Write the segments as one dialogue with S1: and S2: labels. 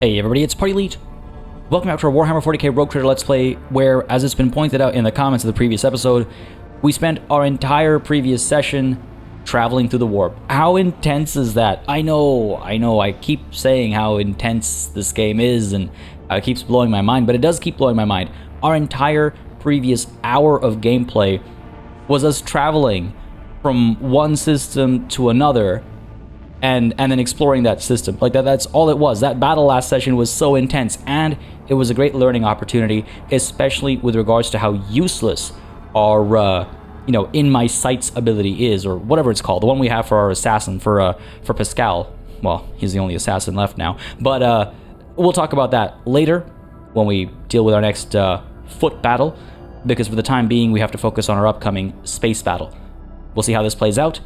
S1: Hey everybody, it's Party Elite. Welcome back to our Warhammer 40K Rogue Trader Let's Play, where, as it's been pointed out in the comments of the previous episode, we spent our entire previous session traveling through the warp. How intense is that? I know, I keep saying how intense this game is, and it keeps blowing my mind, but it does keep blowing my mind. Our entire previous hour of gameplay was us traveling from one system to another, and then exploring that system. Like that's all it was. That battle last session was so intense, and it was a great learning opportunity, especially with regards to how useless our in my sights ability is, or whatever it's called, the one we have for our assassin, for Pascal. Well, he's the only assassin left now, but we'll talk about that later when we deal with our next foot battle, because for the time being we have to focus on our upcoming space battle. We'll see how this plays out.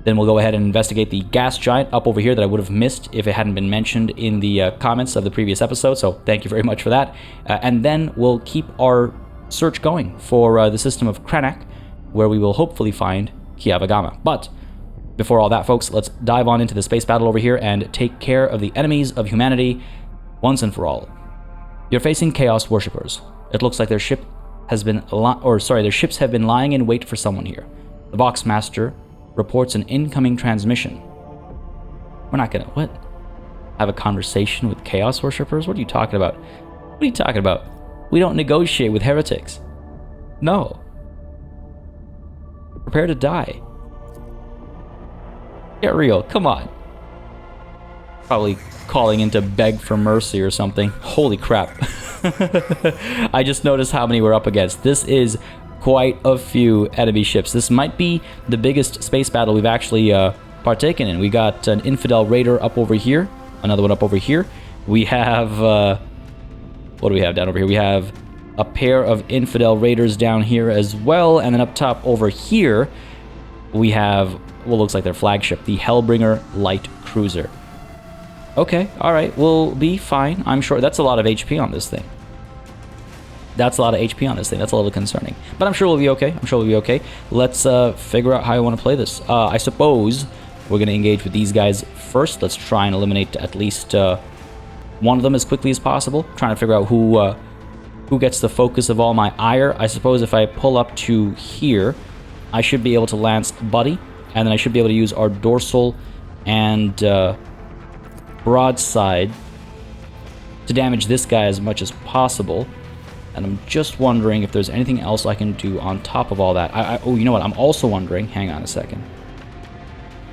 S1: Then we'll go ahead and investigate the gas giant up over here that I would have missed if it hadn't been mentioned in the comments of the previous episode, so thank you very much for that. And then we'll keep our search going for the system of Krenak, where we will hopefully find Kiavagama. But before all that, folks, let's dive on into the space battle over here and take care of the enemies of humanity once and for all. You're facing Chaos Worshippers. It looks like their ship has been their ships have been lying in wait for someone here. The Boxmaster reports an incoming transmission. We're not gonna, have a conversation with Chaos Worshippers? What are you talking about? What are you talking about? We don't negotiate with heretics. No. Prepare to die. Get real, come on. Probably calling in to beg for mercy or something. Holy crap. I just noticed how many we're up against. This is quite a few enemy ships. This might be the biggest space battle we've actually partaken in. We got an Infidel Raider up over here, another one up over here. We have, what do we have down over here? We have a pair of Infidel Raiders down here as well, and then up top over here, we have what looks like their flagship, the Hellbringer Light Cruiser. Okay, alright, we'll be fine. I'm sure that's a lot of HP on this thing. That's a lot of HP on this thing. That's a little concerning. But I'm sure we'll be okay. Let's figure out how I want to play this. I suppose we're going to engage with these guys first. Let's try and eliminate at least one of them as quickly as possible. Trying to figure out who gets the focus of all my ire. I suppose if I pull up to here, I should be able to lance Buddy. And then I should be able to use our dorsal and broadside to damage this guy as much as possible. And I'm just wondering if there's anything else I can do on top of all that. Oh, you know what? I'm also wondering... Hang on a second.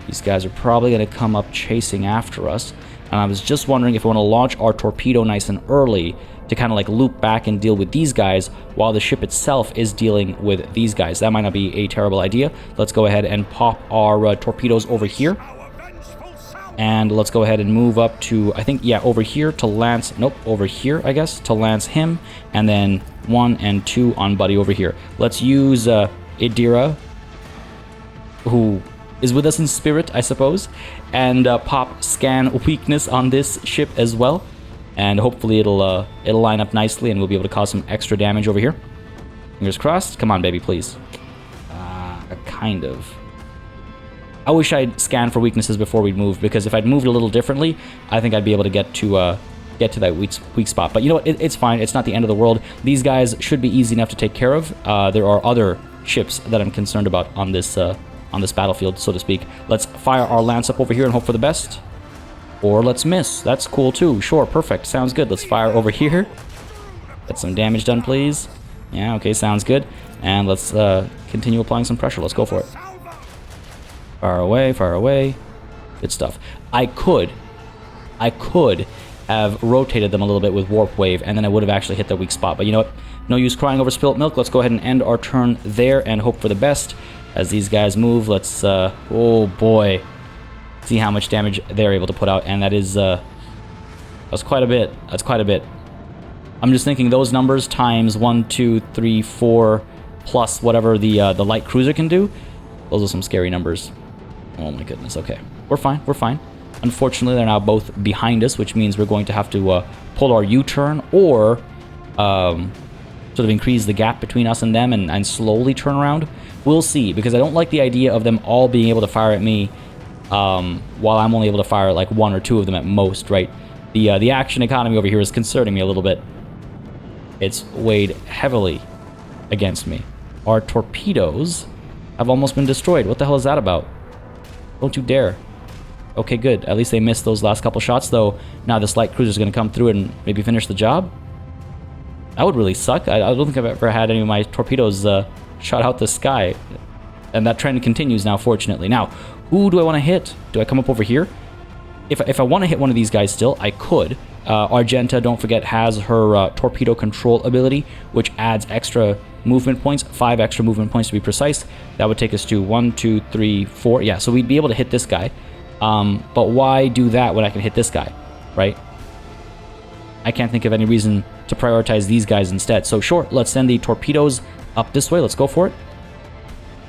S1: These guys are probably going to come up chasing after us. And I was just wondering if we want to launch our torpedo nice and early to kind of like loop back and deal with these guys while the ship itself is dealing with these guys. That might not be a terrible idea. Let's go ahead and pop our torpedoes over here. And let's go ahead and move up to, I think, yeah, over here to lance, nope, over here, I guess, to lance him, and then 1 and 2 on Buddy over here. Let's use Idira, who is with us in spirit, I suppose, and pop scan weakness on this ship as well, and hopefully it'll line up nicely, and we'll be able to cause some extra damage over here. Fingers crossed. Come on, baby, please. Kind of. I wish I'd scanned for weaknesses before we'd moved, because if I'd moved a little differently, I think I'd be able to get to that weak spot. But you know what? It's fine. It's not the end of the world. These guys should be easy enough to take care of. There are other ships that I'm concerned about on this battlefield, so to speak. Let's fire our lance up over here and hope for the best. Or let's miss. That's cool too. Sure, perfect. Sounds good. Let's fire over here. Get some damage done, please. Yeah, okay, sounds good. And let's continue applying some pressure. Let's go for it. Fire away. Good stuff. I could have rotated them a little bit with Warp Wave, and then I would have actually hit their weak spot. But you know what? No use crying over spilt milk. Let's go ahead and end our turn there and hope for the best as these guys move. Let's, oh boy, see how much damage they're able to put out, and that's quite a bit. That's quite a bit. I'm just thinking those numbers times 1, 2, 3, 4, plus whatever the light cruiser can do. Those are some scary numbers. Oh my goodness, okay. We're fine. Unfortunately, they're now both behind us, which means we're going to have to pull our U-turn or sort of increase the gap between us and them and slowly turn around. We'll see, because I don't like the idea of them all being able to fire at me while I'm only able to fire like 1 or 2 of them at most, right? The action economy over here is concerning me a little bit. It's weighed heavily against me. Our torpedoes have almost been destroyed. What the hell is that about? Don't you dare. Okay, good. At least they missed those last couple shots, though. Now this light cruiser is going to come through and maybe finish the job. That would really suck. I don't think I've ever had any of my torpedoes shot out the sky. And that trend continues now, fortunately. Now, who do I want to hit? Do I come up over here? If I want to hit one of these guys still, I could. Argenta, don't forget, has her torpedo control ability, which adds extra movement points, 5 extra movement points to be precise. That would take us to 1, 2, 3, 4. Yeah, so we'd be able to hit this guy. But why do that when I can hit this guy, right? I can't think of any reason to prioritize these guys instead. So sure, let's send the torpedoes up this way. Let's go for it.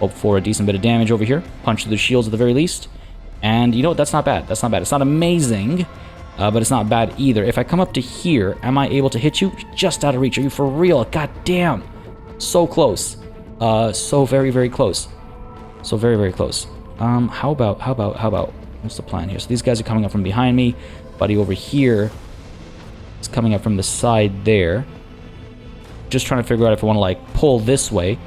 S1: Hope for a decent bit of damage over here. Punch through the shields at the very least. And you know what? That's not bad. That's not bad. It's not amazing, but it's not bad either. If I come up to here, am I able to hit you? Just out of reach. Are you for real? God damn. So close. So very, very close. So very, very close. How about? What's the plan here? So these guys are coming up from behind me. Buddy over here is coming up from the side there. Just trying to figure out if I want to like pull this way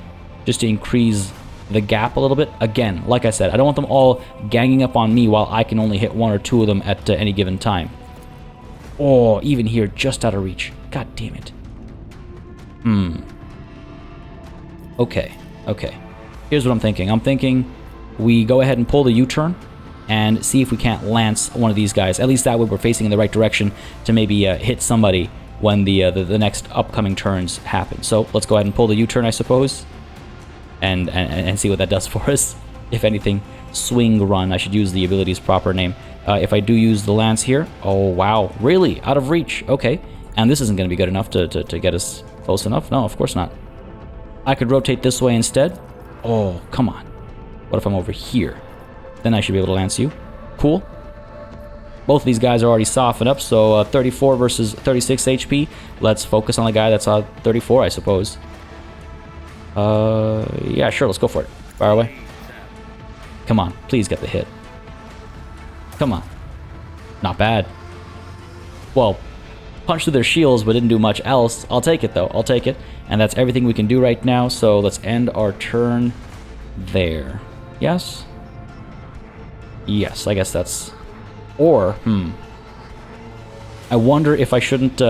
S1: just to increase the gap a little bit. Again, like I said, I don't want them all ganging up on me while I can only hit 1 or 2 of them at any given time. Oh, even here, just out of reach. God damn it. Okay. Here's what I'm thinking. I'm thinking we go ahead and pull the U-turn and see if we can't lance one of these guys. At least that way we're facing in the right direction to maybe hit somebody when the next upcoming turns happen. So let's go ahead and pull the U-turn, I suppose. And see what that does for us. If anything, swing run. I should use the ability's proper name. If I do use the lance here, oh wow, really? Out of reach. Okay, and this isn't going to be good enough to get us close enough. No, of course not. I could rotate this way instead. Oh, come on. What if I'm over here? Then I should be able to lance you. Cool. Both of these guys are already softened up, so 34 versus 36 HP. Let's focus on the guy that's 34, I suppose. Yeah, sure, let's go for it. Fire away. Come on, please get the hit. Come on. Not bad. Well, punched through their shields, but didn't do much else. I'll take it, though. I'll take it. And that's everything we can do right now, so let's end our turn there. Yes? Yes, I guess that's... Or, I wonder if I shouldn't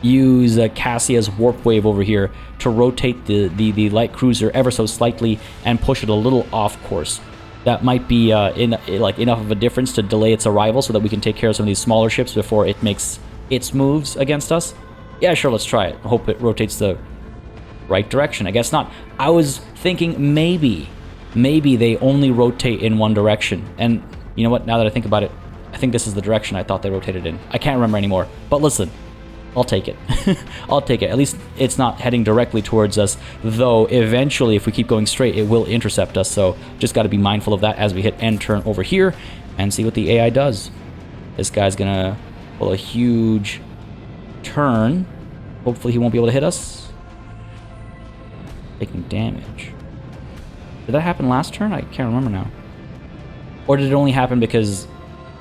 S1: use Cassia's warp wave over here to rotate the light cruiser ever so slightly and push it a little off course. That might be like enough of a difference to delay its arrival so that we can take care of some of these smaller ships before it makes its moves against us. Yeah, sure, let's try it. Hope it rotates the right direction. I guess not. I was thinking maybe they only rotate in one direction. And you know what? Now that I think about it, I think this is the direction I thought they rotated in. I can't remember anymore. But listen, I'll take it. I'll take it. At least it's not heading directly towards us, though eventually if we keep going straight, it will intercept us. So just got to be mindful of that as we hit end turn over here and see what the AI does. This guy's going to pull a huge turn. Hopefully he won't be able to hit us. Taking damage. Did that happen last turn? I can't remember now. Or did it only happen because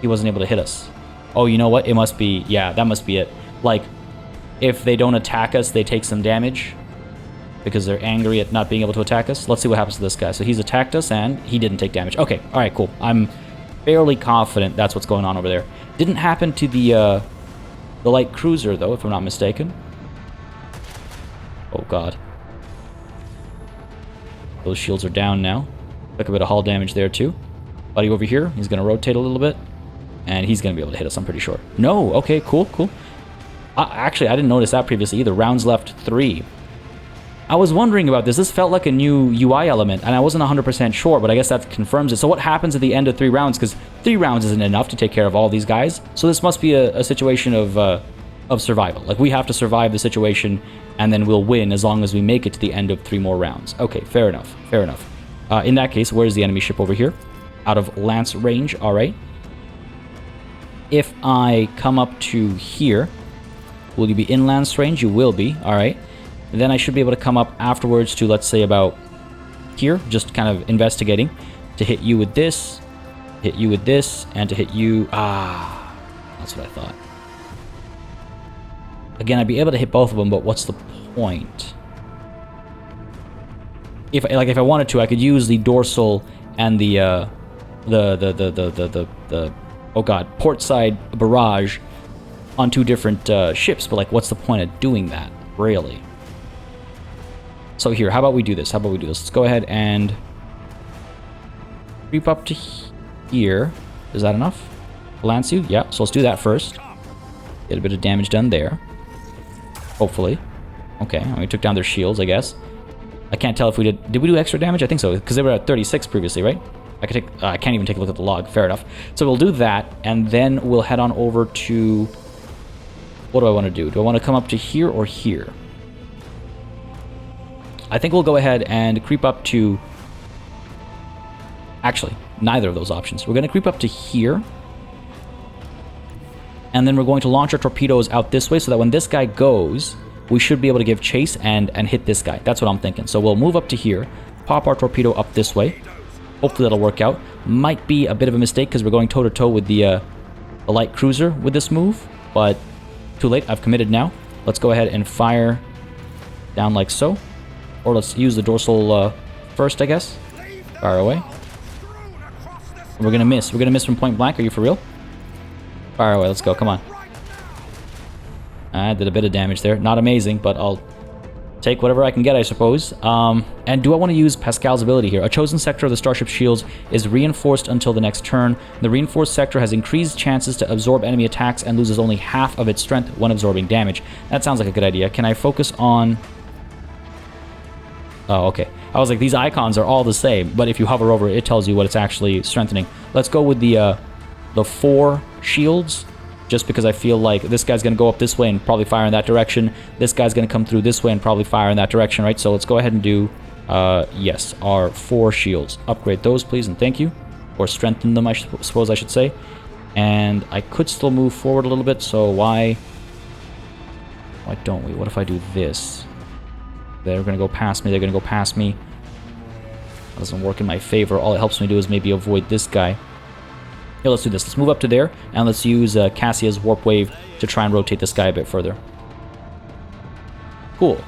S1: he wasn't able to hit us? Oh, you know what? It must be... Yeah, that must be it. Like, if they don't attack us, they take some damage because they're angry at not being able to attack us. Let's see what happens to this guy. So he's attacked us and he didn't take damage. Okay, all right, cool. I'm fairly confident that's what's going on over there. Didn't happen to the light cruiser, though, if I'm not mistaken. Oh, God. Those shields are down now. Took a bit of hull damage there, too. Buddy over here, he's going to rotate a little bit. And he's going to be able to hit us, I'm pretty sure. No, okay, cool. Actually, I didn't notice that previously either. Rounds left 3. I was wondering about this. This felt like a new UI element, and I wasn't 100% sure, but I guess that confirms it. So what happens at the end of 3 rounds? Because 3 rounds isn't enough to take care of all these guys. So this must be a situation of survival. Like, we have to survive the situation, and then we'll win as long as we make it to the end of 3 more rounds. Okay, fair enough. In that case, where's the enemy ship over here? Out of lance range, all right. If I come up to here, will you be in lance range? You will be, all right. And then I should be able to come up afterwards to, let's say, about here, just kind of investigating, to hit you with this, and to hit you... Ah, that's what I thought. Again, I'd be able to hit both of them, but what's the point? If I wanted to, I could use the dorsal and the oh god, port side barrage on 2 different ships, but like, what's the point of doing that, really? So here, how about we do this? Let's go ahead and creep up to here. Is that enough? Lance you? Yeah, so let's do that first. Get a bit of damage done there. Hopefully. Okay, we took down their shields, I guess. I can't tell if we did... Did we do extra damage? I think so, because they were at 36 previously, right? I can't even take a look at the log. Fair enough. So we'll do that, and then we'll head on over to... What do I want to do? Do I want to come up to here or here? I think we'll go ahead and creep up to... Actually, neither of those options. We're going to creep up to here. And then we're going to launch our torpedoes out this way so that when this guy goes, we should be able to give chase and hit this guy. That's what I'm thinking. So we'll move up to here, pop our torpedo up this way. Hopefully that'll work out. Might be a bit of a mistake because we're going toe-to-toe with the light cruiser with this move, but too late. I've committed now. Let's go ahead and fire down like so. Or let's use the dorsal first, I guess. Fire away. We're going to miss. We're going to miss from point blank. Are you for real? Fire away. Let's go. Come on. I did a bit of damage there. Not amazing, but I'll take whatever I can get, I suppose. And do I want to use Pascal's ability here? A chosen sector of the starship shields is reinforced until the next turn. The reinforced sector has increased chances to absorb enemy attacks and loses only half of its strength when absorbing damage. That sounds like a good idea. Can I focus on... Oh, okay. I was like, these icons are all the same, but if you hover over it, it tells you what it's actually strengthening. Let's go with the 4 shields, just because I feel like this guy's going to go up this way and probably fire in that direction. This guy's going to come through this way and probably fire in that direction, right? So let's go ahead and do, yes, our 4 shields. Upgrade those, please, and thank you. Or strengthen them, I suppose I should say. And I could still move forward a little bit, so why don't we? What if I do this? They're going to go past me. They're going to go past me. That doesn't work in my favor. All it helps me do is maybe avoid this guy. Yeah, let's do this. Let's move up to there, and let's use Cassia's Warp Wave to try and rotate this guy a bit further. Cool.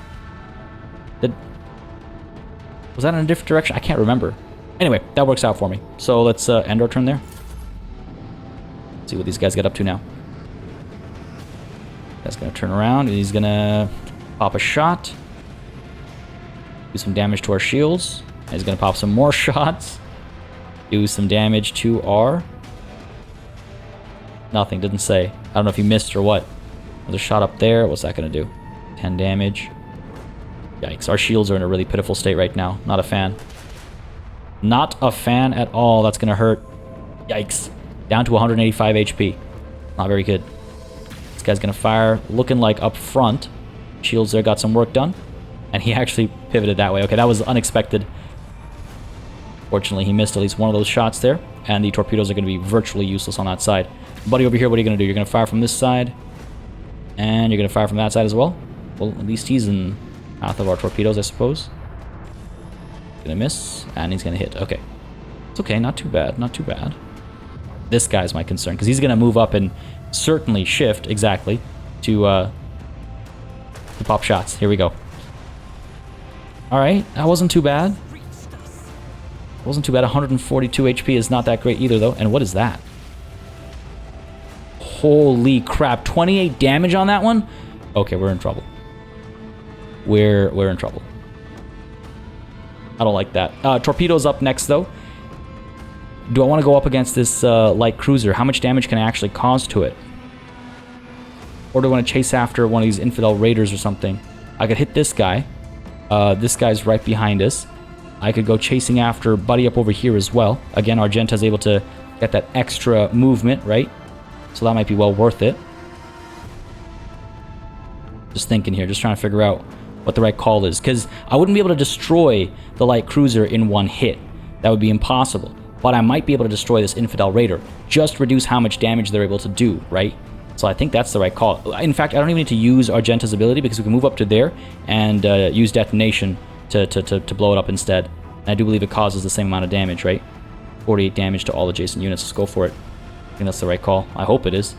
S1: Was that in a different direction? I can't remember. Anyway, that works out for me. So let's end our turn there. Let's see what these guys get up to now. That's going to turn around, and he's going to pop a shot. Do some damage to our shields. And he's going to pop some more shots. Do some damage to our... Nothing, didn't say. I don't know if he missed or what. Another shot up there. What's that going to do? 10 damage. Yikes, our shields are in a really pitiful state right now. Not a fan. Not a fan at all. That's going to hurt. Yikes. Down to 185 HP. Not very good. This guy's going to fire. Looking like up front. Shields there got some work done. And he actually pivoted that way. Okay, that was unexpected. Fortunately, he missed at least one of those shots there. And the torpedoes are going to be virtually useless on that side. Buddy over here, what are you going to do? You're going to fire from this side. And you're going to fire from that side as well. Well, at least he's in path of our torpedoes, I suppose. Going to miss. And he's going to hit. Okay. It's okay. Not too bad. Not too bad. This guy's my concern. Because he's going to move up and certainly shift, exactly, to pop shots. Here we go. Alright. That wasn't too bad. Wasn't too bad. 142 HP is not that great either, though. And what is that? Holy crap. 28 damage on that one? Okay, we're in trouble. We're in trouble. I don't like that. Torpedoes up next, though. Do I want to go up against this light cruiser? How much damage can I actually cause to it? Or do I want to chase after one of these infidel raiders or something? I could hit this guy. This guy's right behind us. I could go chasing after Buddy up over here as well. Again, Argenta's able to get that extra movement, right? So that might be well worth it. Just thinking here, just trying to figure out what the right call is. Because I wouldn't be able to destroy the light cruiser in one hit. That would be impossible. But I might be able to destroy this infidel raider. Just reduce how much damage they're able to do, right? So I think that's the right call. In fact, I don't even need to use Argenta's ability because we can move up to there and use detonation to blow it up instead. And I do believe it causes the same amount of damage, right? 48 damage to all adjacent units. Let's go for it. I think that's the right call. I hope it is.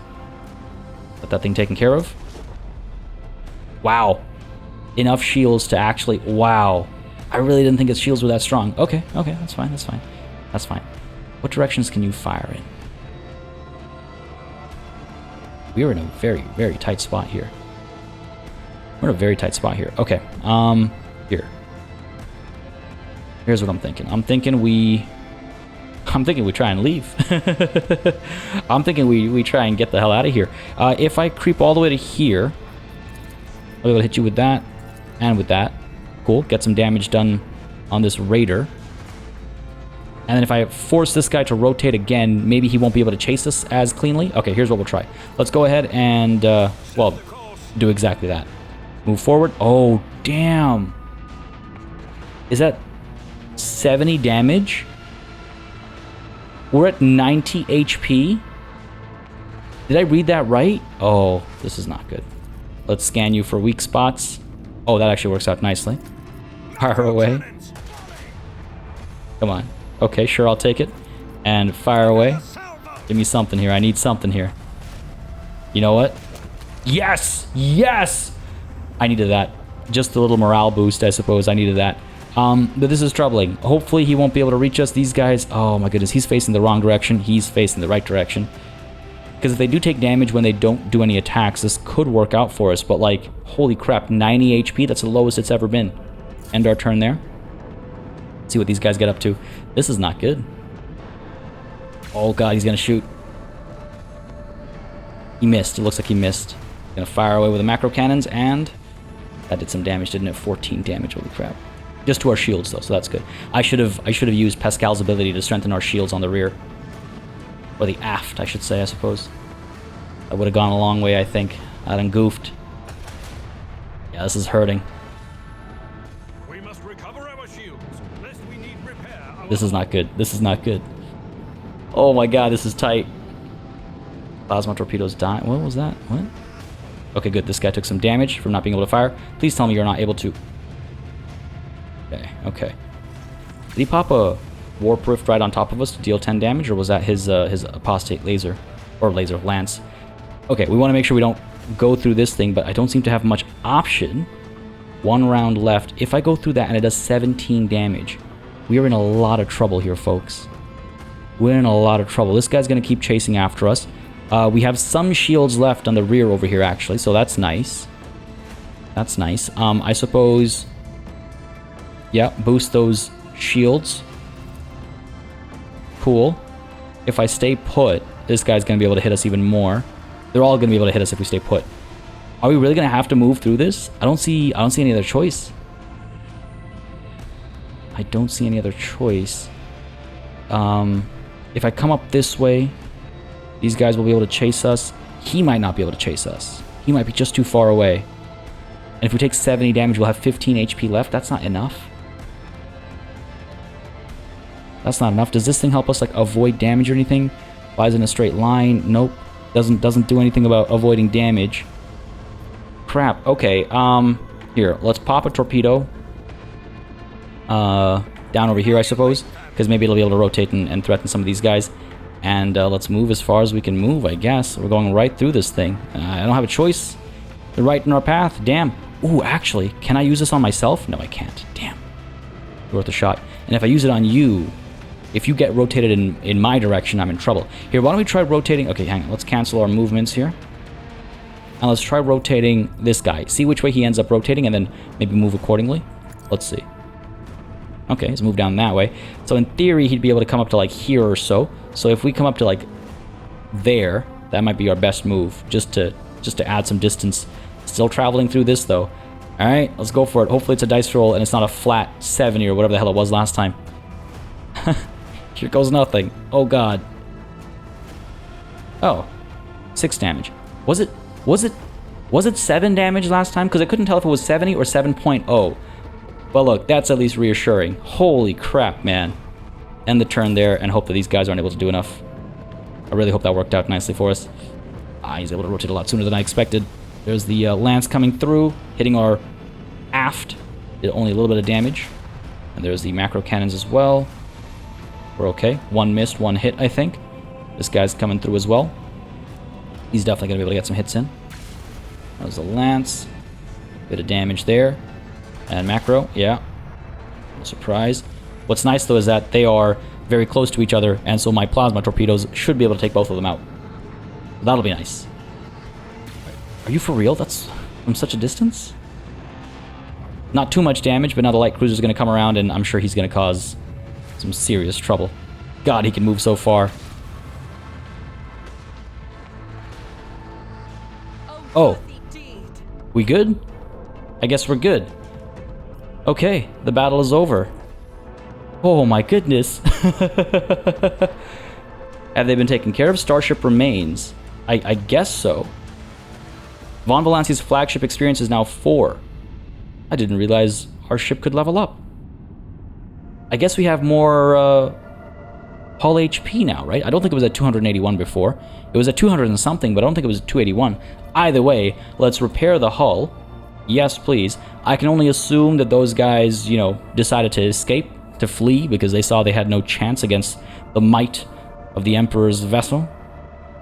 S1: Got that thing taken care of. Wow. Enough shields to actually... Wow. I really didn't think his shields were that strong. Okay, okay, that's fine, that's fine. That's fine. What directions can you fire in? We are in a very, very tight spot here. We're in a very tight spot here. Okay, here. Here's what I'm thinking. I'm thinking we try and leave. I'm thinking we try and get the hell out of here. If I creep all the way to here, I'll be able to hit you with that and with that. Cool, get some damage done on this raider. And then if I force this guy to rotate again, maybe he won't be able to chase us as cleanly. Okay, here's what we'll try. Let's go ahead and, well, do exactly that. Move forward. Oh, damn. Is that 70 damage? We're at 90 HP? Did I read that right? Oh, this is not good. Let's scan you for weak spots. Oh, that actually works out nicely. Fire away. Come on. Okay, sure, I'll take it. And fire away. Give me something here. I need something here. You know what? Yes! Yes! I needed that. Just a little morale boost, I suppose. I needed that. But this is troubling. Hopefully he won't be able to reach us. These guys... Oh my goodness, he's facing the wrong direction. He's facing the right direction. Because if they do take damage when they don't do any attacks, this could work out for us. But like, holy crap, 90 HP? That's the lowest it's ever been. End our turn there. See what these guys get up to. This is not good. Oh god, he's gonna shoot. He missed. It looks like he missed. Gonna fire away with the macro cannons, and that did some damage, didn't it? 14 damage. Holy crap. Just to our shields though, so that's good. I should have used Pascal's ability to strengthen our shields on the rear. Or the aft, I should say, I suppose. That would have gone a long way, I think. I done goofed. Yeah, this is hurting. This is not good. This is not good. Oh my god, this is tight. Plasma torpedoes die. What was that? What? Okay, good. This guy took some damage from not being able to fire. Please tell me you're not able to. Okay, okay. Did he pop a warp rift right on top of us to deal 10 damage, or was that his apostate laser? Or laser lance? Okay, we want to make sure we don't go through this thing, but I don't seem to have much option. One round left. If I go through that and it does 17 damage... We are in a lot of trouble here, folks. We're in a lot of trouble. This guy's going to keep chasing after us. We have some shields left on the rear over here, actually, so that's nice. That's nice. I suppose... Yeah, boost those shields. Cool. If I stay put, this guy's going to be able to hit us even more. They're all going to be able to hit us if we stay put. Are we really going to have to move through this? I don't see any other choice. I don't see any other choice. If I come up this way, these guys will be able to chase us. He might not be able to chase us. He might be just too far away. And if we take 70 damage, we'll have 15 HP left. That's not enough. That's not enough. Does this thing help us like avoid damage or anything? Flies in a straight line. Nope. Doesn't do anything about avoiding damage. Crap. Okay. Here, let's pop a torpedo. Down over here, I suppose, because maybe it'll be able to rotate and threaten some of these guys. And let's move as far as we can move, I guess. We're going right through this thing. I don't have a choice. They're right in our path. Damn. Ooh, actually, can I use this on myself? No, I can't. Damn. Worth a shot. And if I use it on you, if you get rotated in my direction, I'm in trouble. Here, why don't we try rotating? Okay, hang on. Let's cancel our movements here. And let's try rotating this guy. See which way he ends up rotating, and then maybe move accordingly. Let's see. Okay, he's moved down that way. So in theory, he'd be able to come up to like here or so. So if we come up to like there, that might be our best move, just to add some distance. Still traveling through this though. All right, let's go for it. Hopefully it's a dice roll and it's not a flat 70 or whatever the hell it was last time. Here goes nothing. Oh god. Oh, 6 damage. Was it 7 damage last time? Because I couldn't tell if it was 70 or 7.0. Well, look, that's at least reassuring. Holy crap, man. End the turn there and hope that these guys aren't able to do enough. I really hope that worked out nicely for us. He's able to rotate a lot sooner than I expected. There's the lance coming through, hitting our aft. Did only a little bit of damage. And there's the macro cannons as well. We're okay. One missed, one hit, I think. This guy's coming through as well. He's definitely going to be able to get some hits in. There's the lance. Bit of damage there. And macro, yeah. No surprise. What's nice though is that they are very close to each other, and so my plasma torpedoes should be able to take both of them out. That'll be nice. Are you for real? That's from such a distance? Not too much damage, but now the light cruiser's going to come around, and I'm sure he's going to cause some serious trouble. God, he can move so far. Oh. We good? I guess we're good. Okay, the battle is over. Oh my goodness. Have they been taken care of? Starship remains. I guess so. Von Valanci's flagship experience is now 4. I didn't realize our ship could level up. I guess we have more hull HP now, right? I don't think it was at 281 before. It was at 200 and something, but I don't think it was at 281. Either way, let's repair the hull. Yes, please. I can only assume that those guys, you know, decided to escape, to flee, because they saw they had no chance against the might of the Emperor's vessel.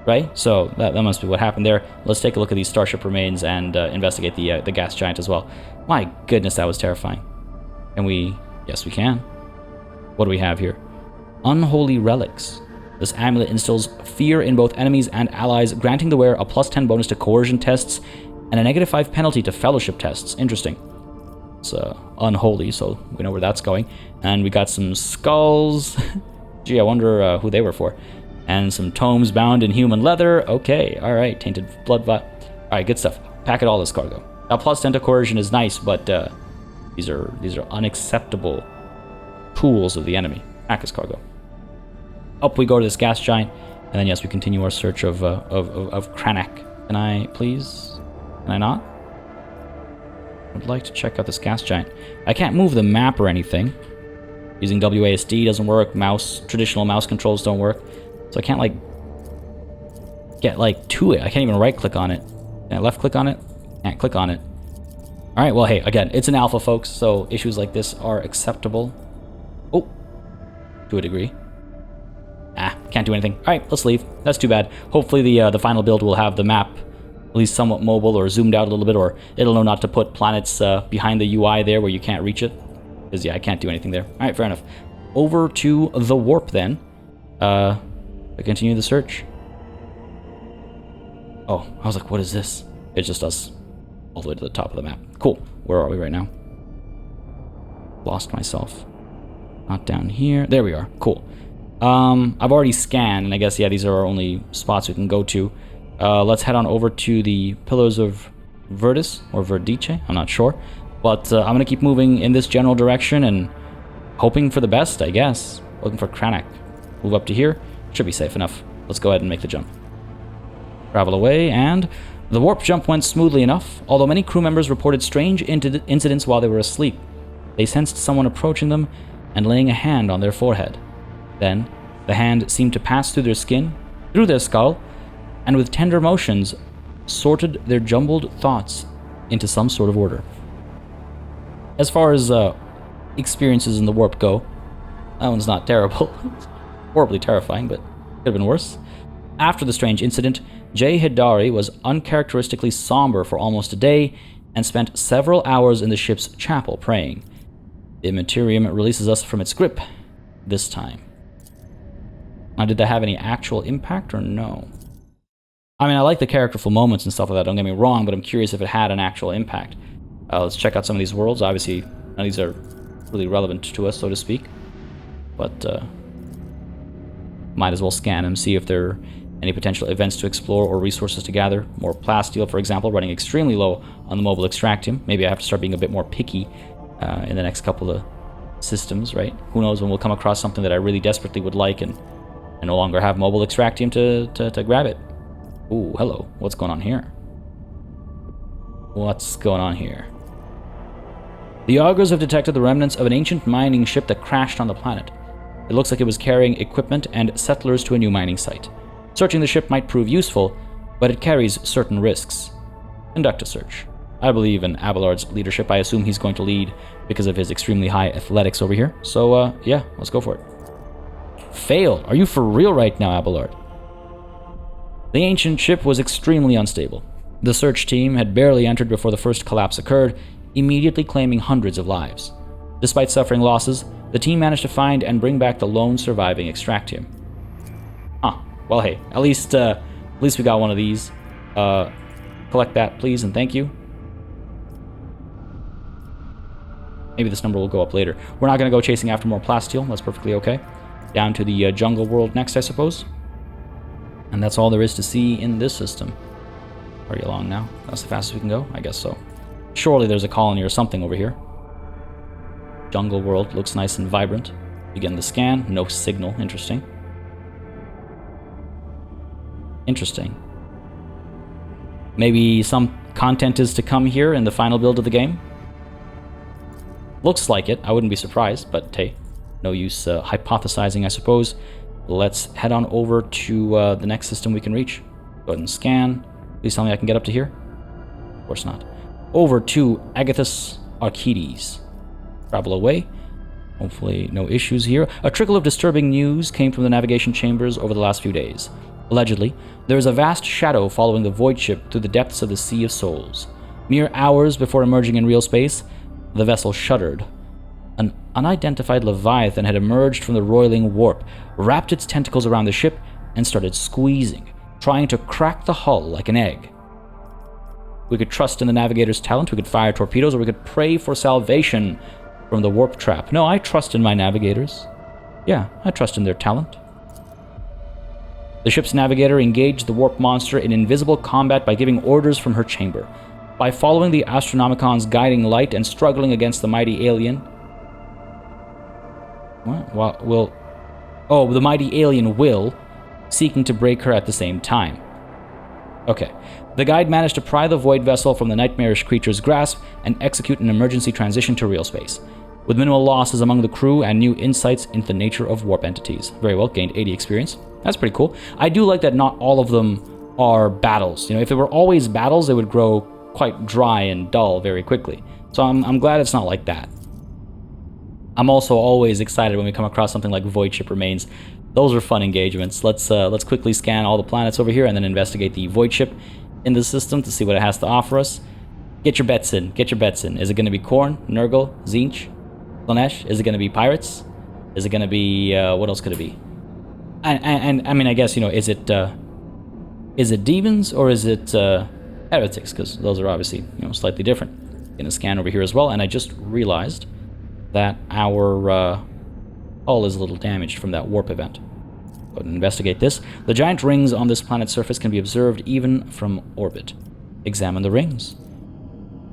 S1: Right? So that must be what happened there. Let's take a look at these starship remains and investigate the gas giant as well. My goodness, that was terrifying. Can we... Yes, we can. What do we have here? Unholy relics. This amulet instills fear in both enemies and allies, granting the wearer a +10 bonus to coercion tests and a -5 penalty to fellowship tests. Interesting. It's unholy, so we know where that's going. And we got some skulls. Gee, I wonder who they were for. And some tomes bound in human leather. Okay, alright. Tainted blood vial. Alright, good stuff. Pack it all as cargo. Now, +10 to coercion is nice, but these are unacceptable tools of the enemy. Pack as cargo. Up we go to this gas giant, and then yes, we continue our search of Cranak. Can I, please? Can I not? I'd like to check out this gas giant. I can't move the map or anything. Using WASD doesn't work. Traditional mouse controls don't work. So I can't, like, get, like, to it. I can't even right-click on it. Can I left-click on it? Can't click on it. Alright, well, hey, again, it's an alpha, folks, so issues like this are acceptable. Oh. To a degree. Can't do anything. Alright, let's leave. That's too bad. Hopefully the final build will have the map at least somewhat mobile or zoomed out a little bit, or it'll know not to put planets behind the UI there where you can't reach it. Because, yeah, I can't do anything there. Alright, fair enough. Over to the warp, then. Continue the search. Oh, I was like, what is this? It's just us all the way to the top of the map. Cool. Where are we right now? Lost myself. Not down here. There we are. Cool. I've already scanned, and I guess, yeah, these are our only spots we can go to. Let's head on over to the Pillars of Verdis, or Verdice, I'm not sure. But I'm going to keep moving in this general direction and hoping for the best, I guess. Looking for Cranak. Move up to here. Should be safe enough. Let's go ahead and make the jump. Travel away, and the warp jump went smoothly enough, although many crew members reported strange incidents while they were asleep. They sensed someone approaching them and laying a hand on their forehead. Then, the hand seemed to pass through their skin, through their skull, and with tender motions, sorted their jumbled thoughts into some sort of order. As far as experiences in the warp go, that one's not terrible. Horribly terrifying, but could have been worse. After the strange incident, Jay Hidari was uncharacteristically somber for almost a day and spent several hours in the ship's chapel praying. The Immaterium releases us from its grip this time. Now, did that have any actual impact or no? I mean, I like the characterful moments and stuff like that, don't get me wrong, but I'm curious if it had an actual impact. Let's check out some of these worlds. Obviously, none of these are really relevant to us, so to speak. But, might as well scan them, see if there are any potential events to explore or resources to gather. More plasteel, for example, running extremely low on the mobile extractium. Maybe I have to start being a bit more picky in the next couple of systems, right? Who knows when we'll come across something that I really desperately would like and no longer have mobile extractium to grab it. Ooh, hello. What's going on here? What's going on here? The augurs have detected the remnants of an ancient mining ship that crashed on the planet. It looks like it was carrying equipment and settlers to a new mining site. Searching the ship might prove useful, but it carries certain risks. Conduct a search. I believe in Abelard's leadership. I assume he's going to lead because of his extremely high athletics over here. So, yeah, let's go for it. Failed. Are you for real right now, Abelard? The ancient ship was extremely unstable. The search team had barely entered before the first collapse occurred, immediately claiming hundreds of lives. Despite suffering losses, the team managed to find and bring back the lone surviving extractium. Well, hey, at least we got one of these. Collect that, please, and thank you. Maybe this number will go up later. We're not going to go chasing after more plasteel. That's perfectly okay. Down to the jungle world next, I suppose. And that's all there is to see in this system. Hurry along now. That's the fastest we can go? I guess so. Surely there's a colony or something over here. Jungle world looks nice and vibrant. Begin the scan. No signal. Interesting. Interesting. Maybe some content is to come here in the final build of the game? Looks like it. I wouldn't be surprised, but hey, no use hypothesizing, I suppose. Let's head on over to the next system we can reach. Go ahead and scan. Please tell me I can get up to here. Of course not. Over to Agathis Archides. Travel away. Hopefully no issues here. A trickle of disturbing news came from the navigation chambers over the last few days. Allegedly, there is a vast shadow following the void ship through the depths of the Sea of Souls. Mere hours before emerging in real space, the vessel shuddered. An unidentified leviathan had emerged from the roiling warp, wrapped its tentacles around the ship, and started squeezing, trying to crack the hull like an egg. We could trust in the navigator's talent, we could fire torpedoes, or we could pray for salvation from the warp trap. No, I trust in my navigators. Yeah, I trust in their talent. The ship's navigator engaged the warp monster in invisible combat by giving orders from her chamber. By following the Astronomicon's guiding light and struggling against the mighty alien... the mighty alien will, seeking to break her at the same time. Okay. The guide managed to pry the void vessel from the nightmarish creature's grasp and execute an emergency transition to real space, with minimal losses among the crew and new insights into the nature of warp entities. Very well, gained 80 experience. That's pretty cool. I do like that not all of them are battles. You know, if it were always battles, they would grow quite dry and dull very quickly. So I'm glad it's not like that. I'm also always excited when we come across something like Void Ship Remains. Those are fun engagements. Let's quickly scan all the planets over here and then investigate the Void Ship in the system to see what it has to offer us. Get your bets in. Get your bets in. Is it going to be Korn, Nurgle, Tzeentch, Slanesh? Is it going to be pirates? Is it going to be what else could it be? And I mean, I guess, you know, is it demons or is it heretics? Because those are obviously, you know, slightly different. Gonna scan over here as well, and I just realized that our hull is a little damaged from that warp event. Go ahead and investigate this. The giant rings on this planet's surface can be observed even from orbit. Examine the rings.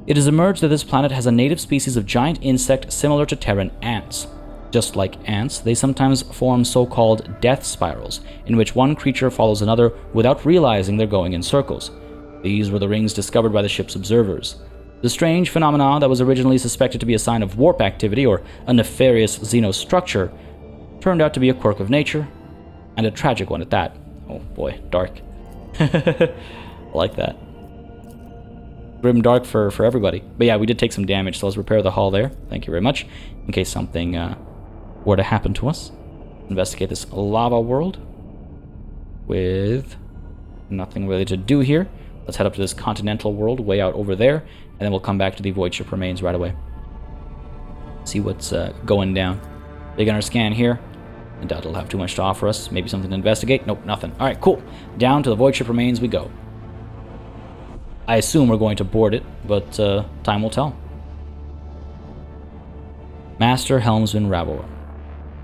S1: It has emerged that this planet has a native species of giant insect similar to Terran ants. Just like ants, they sometimes form so-called death spirals, in which one creature follows another without realizing they're going in circles. These were the rings discovered by the ship's observers. The strange phenomenon that was originally suspected to be a sign of warp activity or a nefarious xenostructure turned out to be a quirk of nature, and a tragic one at that. Oh boy, dark. I like that. Grim dark for everybody. But yeah, we did take some damage, so let's repair the hull there. Thank you very much. In case something were to happen to us. Investigate this lava world with nothing really to do here. Let's head up to this continental world way out over there, and then we'll come back to the Void Ship Remains right away. See what's going down. Big on our scan here. I doubt it'll have too much to offer us. Maybe something to investigate. Nope, nothing. Alright, cool. Down to the Void Ship Remains we go. I assume we're going to board it, but time will tell. Master Helmsman Ravelor.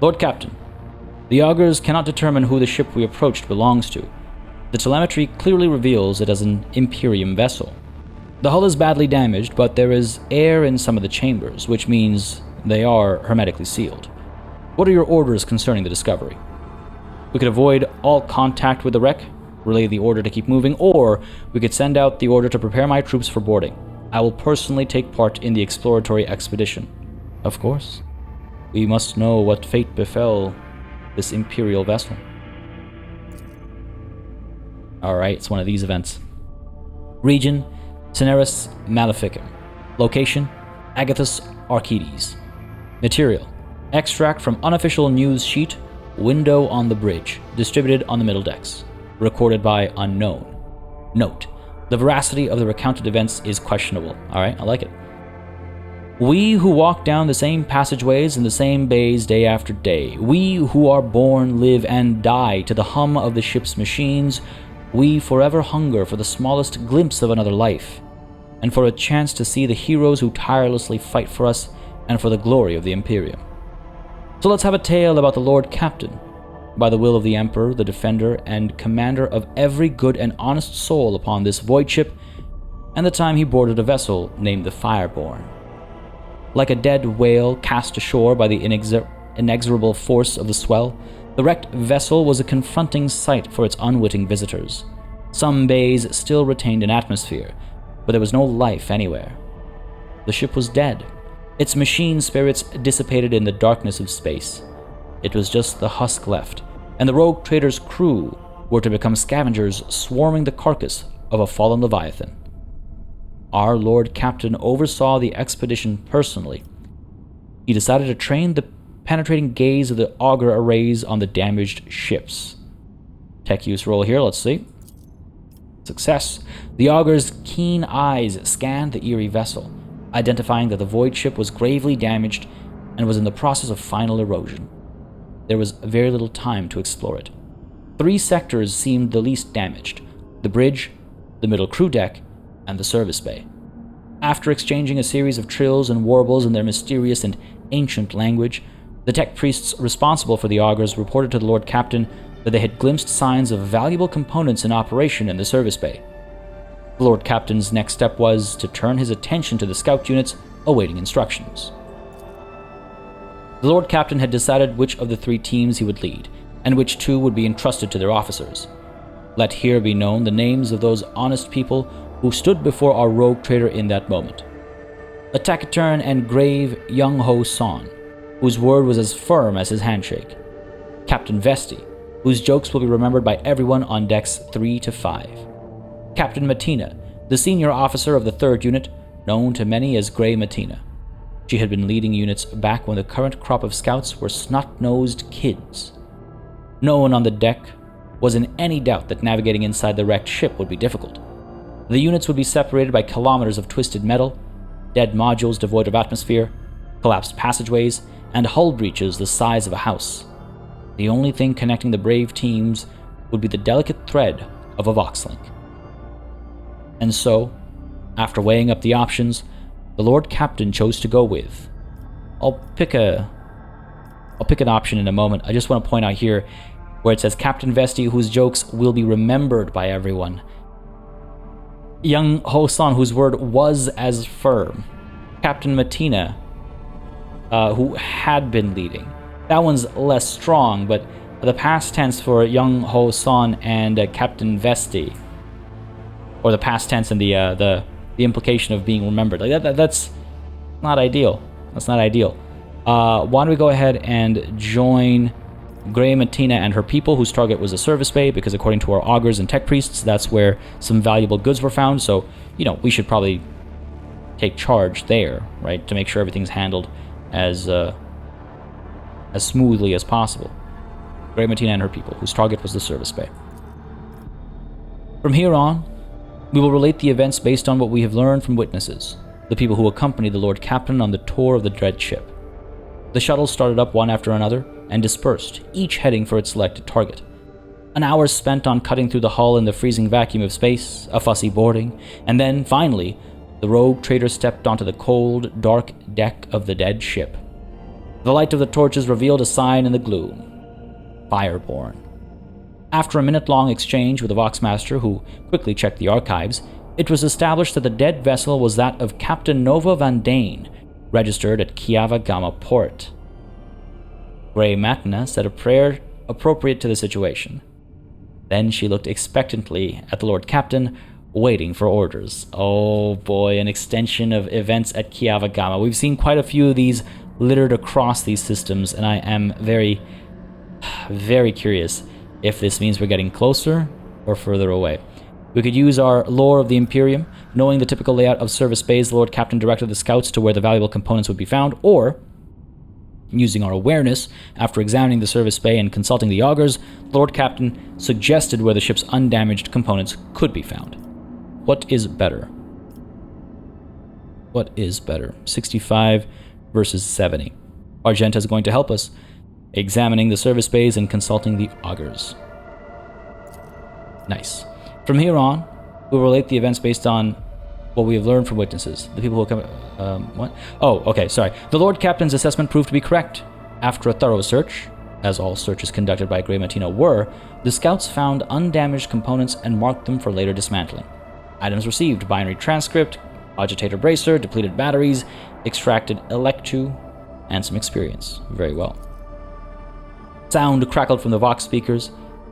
S1: Lord Captain, the augurs cannot determine who the ship we approached belongs to. The telemetry clearly reveals it as an Imperium vessel. The hull is badly damaged, but there is air in some of the chambers, which means they are hermetically sealed. What are your orders concerning the discovery? We could avoid all contact with the wreck, relay the order to keep moving, or we could send out the order to prepare my troops for boarding. I will personally take part in the exploratory expedition. Of course. We must know what fate befell this Imperial vessel. Alright, it's one of these events. Region, Cineris Maleficum. Location, Agathis Archides. Material, extract from unofficial news sheet, window on the bridge, distributed on the middle decks. Recorded by unknown. Note, The veracity of the recounted events is questionable. Alright, I like it. We who walk down the same passageways in the same bays day after day, we who are born, live, and die to the hum of the ship's machines, we forever hunger for the smallest glimpse of another life, and for a chance to see the heroes who tirelessly fight for us, and for the glory of the Imperium. So let's have a tale about the Lord Captain, by the will of the Emperor, the defender and commander of every good and honest soul upon this void ship, and the time he boarded a vessel named the Fireborn. Like a dead whale cast ashore by the inexorable force of the swell, the wrecked vessel was a confronting sight for its unwitting visitors. Some bays still retained an atmosphere, but there was no life anywhere. The ship was dead, its machine spirits dissipated in the darkness of space. It was just the husk left, and the rogue trader's crew were to become scavengers swarming the carcass of a fallen Leviathan. Our Lord Captain oversaw the expedition personally. He decided to train the penetrating gaze of the auger arrays on the damaged ships. Tech use roll here, let's see. Success. The auger's keen eyes scanned the eerie vessel, identifying that the void ship was gravely damaged and was in the process of final erosion. There was very little time to explore it. 3 sectors seemed the least damaged: the bridge, the middle crew deck, and the service bay. After exchanging a series of trills and warbles in their mysterious and ancient language, the tech priests responsible for the augers reported to the Lord Captain that they had glimpsed signs of valuable components in operation in the service bay. The Lord Captain's next step was to turn his attention to the scout units awaiting instructions. The Lord Captain had decided which of the 3 teams he would lead, and which 2 would be entrusted to their officers. Let here be known the names of those honest people who stood before our rogue trader in that moment. A taciturn and grave young Ho San, whose word was as firm as his handshake. Captain Vesti, whose jokes will be remembered by everyone on decks 3 to 5. Captain Matina, the senior officer of the 3rd unit, known to many as Grey Matina. She had been leading units back when the current crop of scouts were snot-nosed kids. No one on the deck was in any doubt that navigating inside the wrecked ship would be difficult. The units would be separated by kilometers of twisted metal, dead modules devoid of atmosphere, collapsed passageways, and hull breaches the size of a house. The only thing connecting the brave teams would be the delicate thread of a voxlink. And so, after weighing up the options, the Lord Captain chose to go with... I'll pick an option in a moment. I just want to point out here where it says Captain Vesti, whose jokes will be remembered by everyone. Young Ho San, whose word was as firm. Captain Matina, who had been leading. That one's less strong, but the past tense for young Ho San and Captain Vesti, or the past tense and the implication of being remembered, like that's not ideal. That's not ideal. Why don't we go ahead and join Grey Matina and her people, whose target was a service bay, because according to our augurs and tech priests, that's where some valuable goods were found. So, we should probably take charge there, right, to make sure everything's handled as smoothly as possible. Grey Matina and her people, whose target was the service bay. From here on, we will relate the events based on what we have learned from witnesses, the people who accompanied the Lord Captain on the tour of the dread ship. The shuttles started up one after another and dispersed, each heading for its selected target. An hour spent on cutting through the hull in the freezing vacuum of space, a fussy boarding, and then, finally, the rogue trader stepped onto the cold, dark deck of the dead ship. The light of the torches revealed a sign in the gloom: Fireborn. After a minute-long exchange with the Voxmaster, who quickly checked the archives, it was established that the dead vessel was that of Captain Nova Van Dane, registered at Kiava Gama Port. Grey Matina said a prayer appropriate to the situation. Then she looked expectantly at the Lord Captain, waiting for orders. Oh boy, an extension of events at Kiava Gama. We've seen quite a few of these littered across these systems, and I am very, very curious if this means we're getting closer or further away. We could use our lore of the Imperium, knowing the typical layout of service bays. The Lord Captain directed the scouts to where the valuable components would be found, or, using our awareness, after examining the service bay and consulting the augurs, the Lord Captain suggested where the ship's undamaged components could be found. What is better? What is better? 65 versus 70. Argenta is going to help us, examining the service bays and consulting the augurs. Nice. From here on, we'll relate the events based on what we have learned from witnesses. The people who come... what? Oh, okay, sorry. The Lord Captain's assessment proved to be correct. After a thorough search, as all searches conducted by Grey Matino were, the scouts found undamaged components and marked them for later dismantling. Items received: binary transcript, agitator bracer, depleted batteries, extracted electru, and some experience. Very well. Sound crackled from the Vox speakers,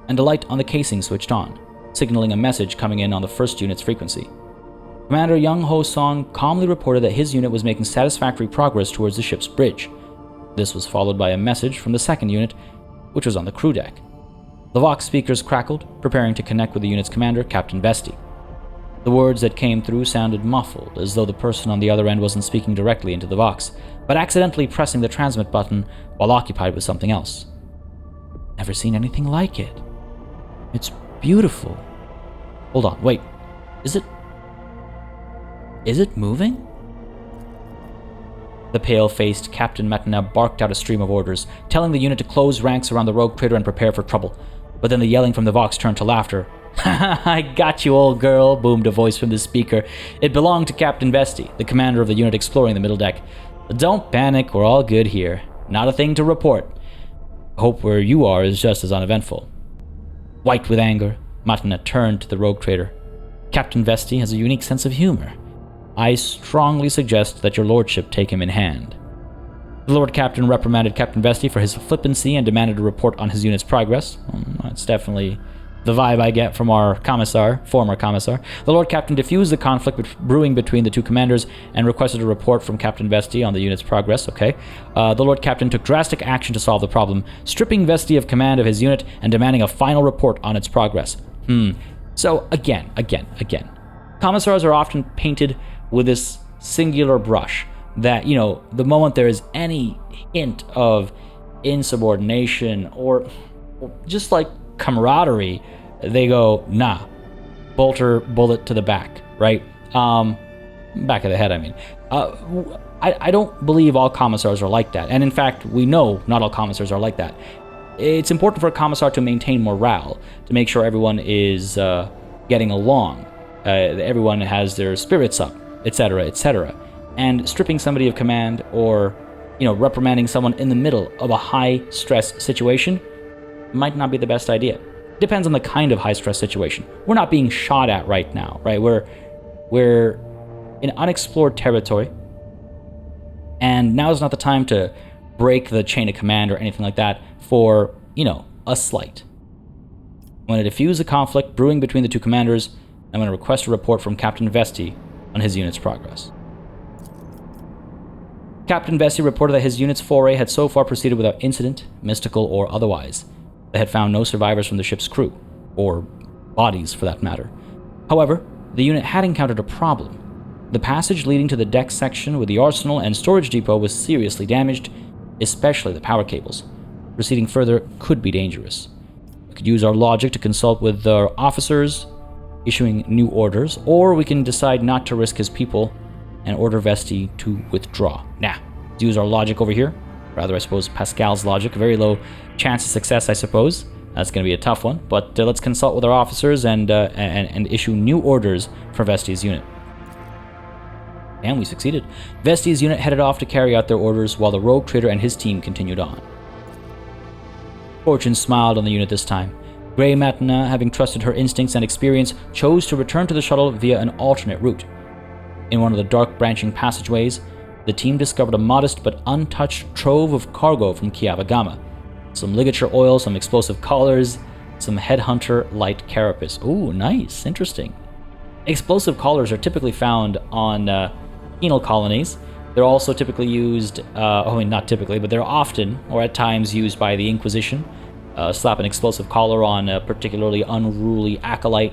S1: and a light on the casing switched on, signaling a message coming in on the first unit's frequency. Commander Young Ho Song calmly reported that his unit was making satisfactory progress towards the ship's bridge. This was followed by a message from the second unit, which was on the crew deck. The Vox speakers crackled, preparing to connect with the unit's commander, Captain Vesti. The words that came through sounded muffled, as though the person on the other end wasn't speaking directly into the Vox, but accidentally pressing the transmit button while occupied with something else. Never seen anything like it. It's beautiful. Hold on, wait. Is it moving? The pale-faced Captain Metna barked out a stream of orders, telling the unit to close ranks around the rogue crater and prepare for trouble. But then the yelling from the Vox turned to laughter. "Ha, I got you, old girl," boomed a voice from the speaker. It belonged to Captain Vesti, the commander of the unit exploring the middle deck. "Don't panic, we're all good here. Not a thing to report. Hope where you are is just as uneventful." White with anger, Matna turned to the rogue trader. "Captain Vesti has a unique sense of humor. I strongly suggest that your lordship take him in hand." The Lord Captain reprimanded Captain Vesti for his flippancy and demanded a report on his unit's progress. That's definitely the vibe I get from our Commissar, former Commissar. The Lord Captain diffused the conflict brewing between the two commanders and requested a report from Captain Vesti on the unit's progress. Okay. The Lord Captain took drastic action to solve the problem, stripping Vesti of command of his unit and demanding a final report on its progress. So, again. Commissars are often painted with this singular brush that, the moment there is any hint of insubordination or just like camaraderie, they go, nah, bolter bullet to the back, right? Back of the head, I mean. I don't believe all commissars are like that. And in fact, we know not all commissars are like that. It's important for a commissar to maintain morale, to make sure everyone is getting along, everyone has their spirits up, etc., etc. And stripping somebody of command or, reprimanding someone in the middle of a high-stress situation might not be the best idea. Depends on the kind of high-stress situation. We're not being shot at right now, right? We're in unexplored territory, and now is not the time to break the chain of command or anything like that for, a slight. I'm going to diffuse the conflict brewing between the two commanders. I'm going to request a report from Captain Vesti on his unit's progress. Captain Vesti reported that his unit's foray had so far proceeded without incident, mystical or otherwise. They had found no survivors from the ship's crew, or bodies for that matter. However, the unit had encountered a problem. The passage leading to the deck section with the arsenal and storage depot was seriously damaged, especially the power cables. Proceeding further could be dangerous. We could use our logic to consult with our officers, issuing new orders, or we can decide not to risk his people and order Vesti to withdraw. Let's use our logic over here. Rather, I suppose, Pascal's logic. Very low chance of success, I suppose. That's going to be a tough one, but let's consult with our officers and issue new orders for Vesti's unit. And we succeeded. Vesti's unit headed off to carry out their orders while the rogue trader and his team continued on. Fortune smiled on the unit this time. Grey Matna, having trusted her instincts and experience, chose to return to the shuttle via an alternate route. In one of the dark branching passageways, the team discovered a modest but untouched trove of cargo from Kiavagama. Some ligature oil, some explosive collars, some headhunter light carapace. Ooh, nice, interesting. Explosive collars are typically found on penal colonies. They're also typically used, not typically, but they're often, or at times, used by the Inquisition. Slap an explosive collar on a particularly unruly acolyte,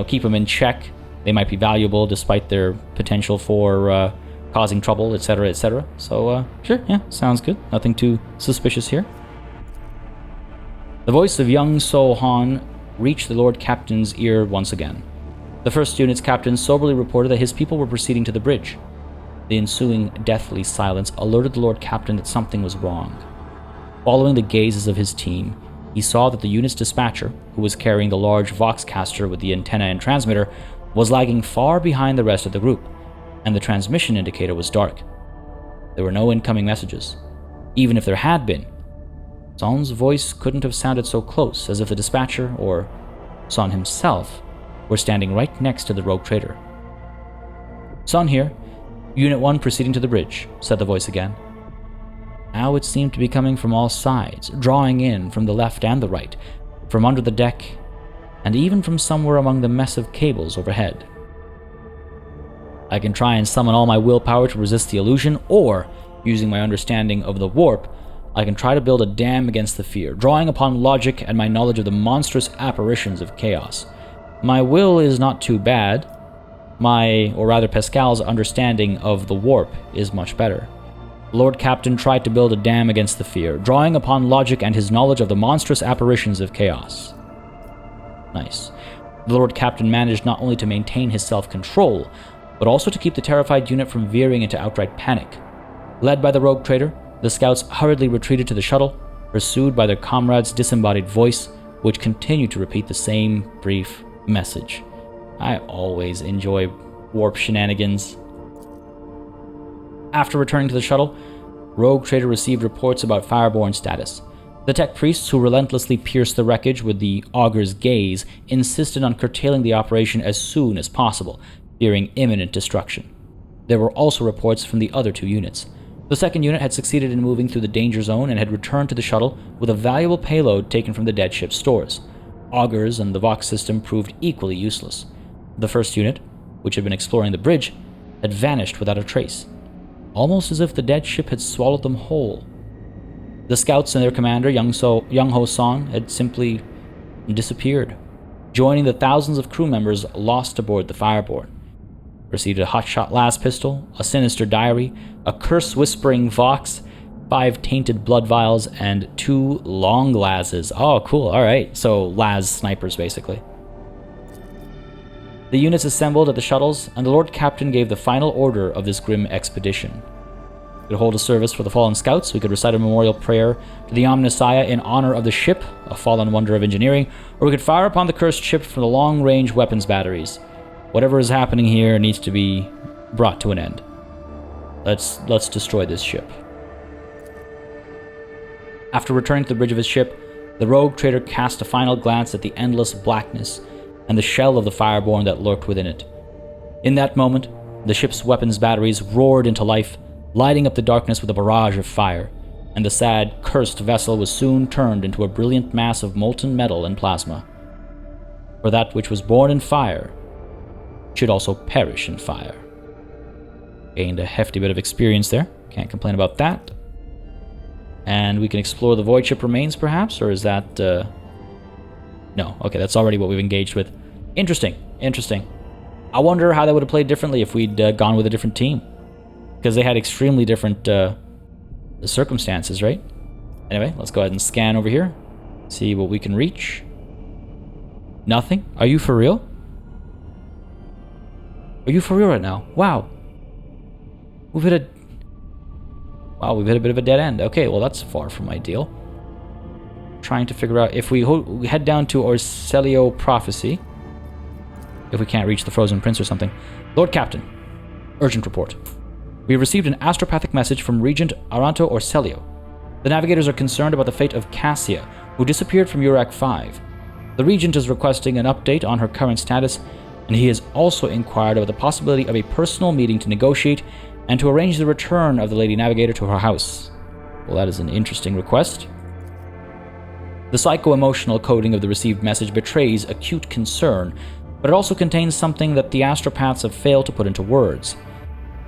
S1: keep them in check. They might be valuable despite their potential for causing trouble, etc., etc. So, sure, yeah, sounds good. Nothing too suspicious here. The voice of young So Han reached the Lord Captain's ear once again. The first unit's captain soberly reported that his people were proceeding to the bridge. The ensuing deathly silence alerted the Lord Captain that something was wrong. Following the gazes of his team, he saw that the unit's dispatcher, who was carrying the large voxcaster with the antenna and transmitter, was lagging far behind the rest of the group, and the transmission indicator was dark. There were no incoming messages. Even if there had been, Son's voice couldn't have sounded so close as if the dispatcher, or Son himself, were standing right next to the rogue trader. "Son here. Unit 1 proceeding to the bridge," said the voice again. Now it seemed to be coming from all sides, drawing in from the left and the right, from under the deck, and even from somewhere among the mess of cables overhead. "I can try and summon all my willpower to resist the illusion, or, using my understanding of the warp, I can try to build a dam against the fear, drawing upon logic and my knowledge of the monstrous apparitions of chaos. My will is not too bad. Or rather Pascal's understanding of the warp is much better. The Lord Captain tried to build a dam against the fear, drawing upon logic and his knowledge of the monstrous apparitions of chaos." Nice. The Lord Captain managed not only to maintain his self-control, but also to keep the terrified unit from veering into outright panic. Led by the rogue trader, the scouts hurriedly retreated to the shuttle, pursued by their comrade's disembodied voice, which continued to repeat the same brief message. I always enjoy warp shenanigans. After returning to the shuttle, Rogue Trader received reports about Fireborn status. The tech priests who relentlessly pierced the wreckage with the Augur's gaze insisted on curtailing the operation as soon as possible, fearing imminent destruction. There were also reports from the other two units. The second unit had succeeded in moving through the danger zone and had returned to the shuttle with a valuable payload taken from the dead ship's stores. Augurs and the Vox system proved equally useless. The first unit, which had been exploring the bridge, had vanished without a trace, almost as if the dead ship had swallowed them whole. The scouts and their commander, Young Ho Song, had simply disappeared, joining the thousands of crew members lost aboard the Fireborn. Received a hotshot las pistol, a sinister diary, a curse-whispering Vox, 5 tainted blood vials, and 2 long lases. Oh, cool, alright. So, las snipers, basically. The units assembled at the shuttles, and the Lord Captain gave the final order of this grim expedition. We could hold a service for the fallen scouts, we could recite a memorial prayer to the Omnissiah in honor of the ship, a fallen wonder of engineering, or we could fire upon the cursed ship from the long-range weapons batteries. Whatever is happening here needs to be brought to an end. Let's destroy this ship. After returning to the bridge of his ship, the rogue trader cast a final glance at the endless blackness and the shell of the Fireborn that lurked within it. In that moment, the ship's weapons batteries roared into life, lighting up the darkness with a barrage of fire, and the sad, cursed vessel was soon turned into a brilliant mass of molten metal and plasma. For that which was born in fire should also perish in fire. Gained a hefty bit of experience there. Can't complain about that. And we can explore the void ship remains, perhaps? Or is that... No. Okay, that's already what we've engaged with. Interesting. I wonder how that would have played differently if we'd gone with a different team. Because they had extremely different circumstances, right? Anyway, let's go ahead and scan over here. See what we can reach. Nothing? Are you for real? Are you for real right now? Wow. We've hit a bit of a dead end. Okay, well that's far from ideal. Trying to figure out if we head down to Orcelio Prophecy. If we can't reach the Frozen Prince or something. Lord Captain, urgent report. We have received an astropathic message from Regent Aranto Orcelio. The navigators are concerned about the fate of Cassia, who disappeared from Urac 5. The Regent is requesting an update on her current status, and he has also inquired about the possibility of a personal meeting to negotiate and to arrange the return of the Lady Navigator to her house. Well, that is an interesting request. The psycho-emotional coding of the received message betrays acute concern, but it also contains something that the astropaths have failed to put into words.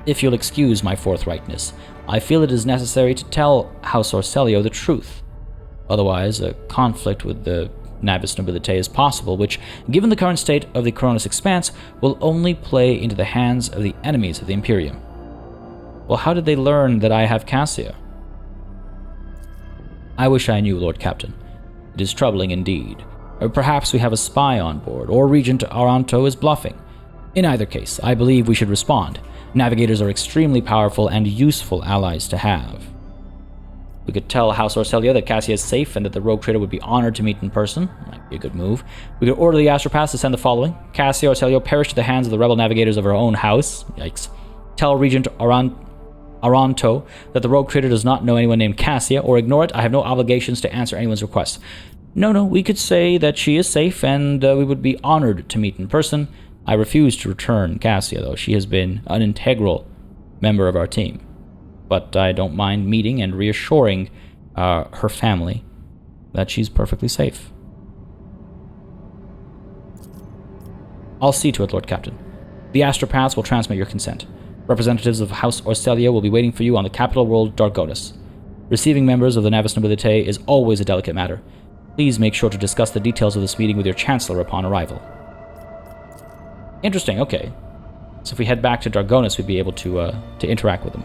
S1: If you'll excuse my forthrightness, I feel it is necessary to tell House Orcelio the truth. Otherwise, a conflict with the Navis Nobilite is possible, which, given the current state of the Cronus Expanse, will only play into the hands of the enemies of the Imperium. Well, how did they learn that I have Cassia? I wish I knew, Lord Captain. It is troubling indeed. Or perhaps we have a spy on board, or Regent Aranto is bluffing. In either case, I believe we should respond. Navigators are extremely powerful and useful allies to have. We could tell House Orcelia that Cassia is safe and that the rogue trader would be honored to meet in person. Might be a good move. We could order the Astropaths to send the following. Cassia Orcelia perished at the hands of the rebel navigators of her own house. Yikes. Tell Regent Aranto that the rogue trader does not know anyone named Cassia, or ignore it. I have no obligations to answer anyone's requests. No, we could say that she is safe and we would be honored to meet in person. I refuse to return Cassia, though. She has been an integral member of our team. But I don't mind meeting and reassuring her family that she's perfectly safe. I'll see to it, Lord Captain. The Astropaths will transmit your consent. Representatives of House Orcelia will be waiting for you on the capital world, Dargonus. Receiving members of the Navis Nobilite is always a delicate matter. Please make sure to discuss the details of this meeting with your Chancellor upon arrival. Interesting, okay. So if we head back to Dargonus, we'd be able to interact with them.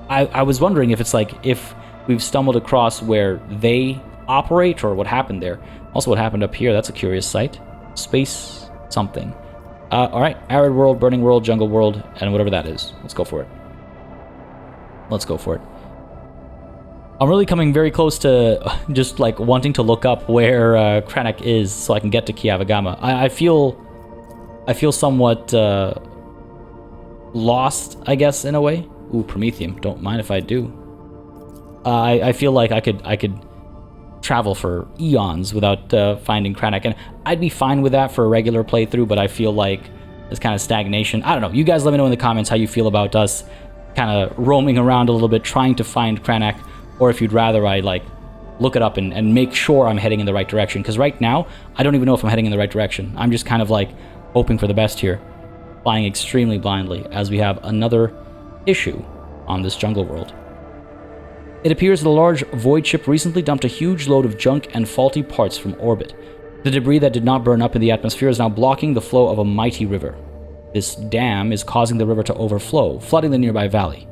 S1: I was wondering if it's like, if we've stumbled across where they operate, or what happened there. Also, what happened up here, that's a curious sight. Space something. Alright, arid world, burning world, jungle world, and whatever that is. Let's go for it. Let's go for it. I'm really coming very close to just like wanting to look up where Krennic is so I can get to Kiavagama. I feel somewhat lost, I guess, in a way. Ooh, Prometheum. Don't mind if I do. I feel like I could travel for eons without finding Krennic, and I'd be fine with that for a regular playthrough, but I feel like there's kind of stagnation. I don't know. You guys let me know in the comments how you feel about us kind of roaming around a little bit, trying to find Krennic, or if you'd rather I, like, look it up and make sure I'm heading in the right direction, because right now, I don't even know if I'm heading in the right direction. I'm just kind of, like, hoping for the best here, flying extremely blindly, as we have another issue on this jungle world. It appears that a large void ship recently dumped a huge load of junk and faulty parts from orbit. The debris that did not burn up in the atmosphere is now blocking the flow of a mighty river. This dam is causing the river to overflow, flooding the nearby valley.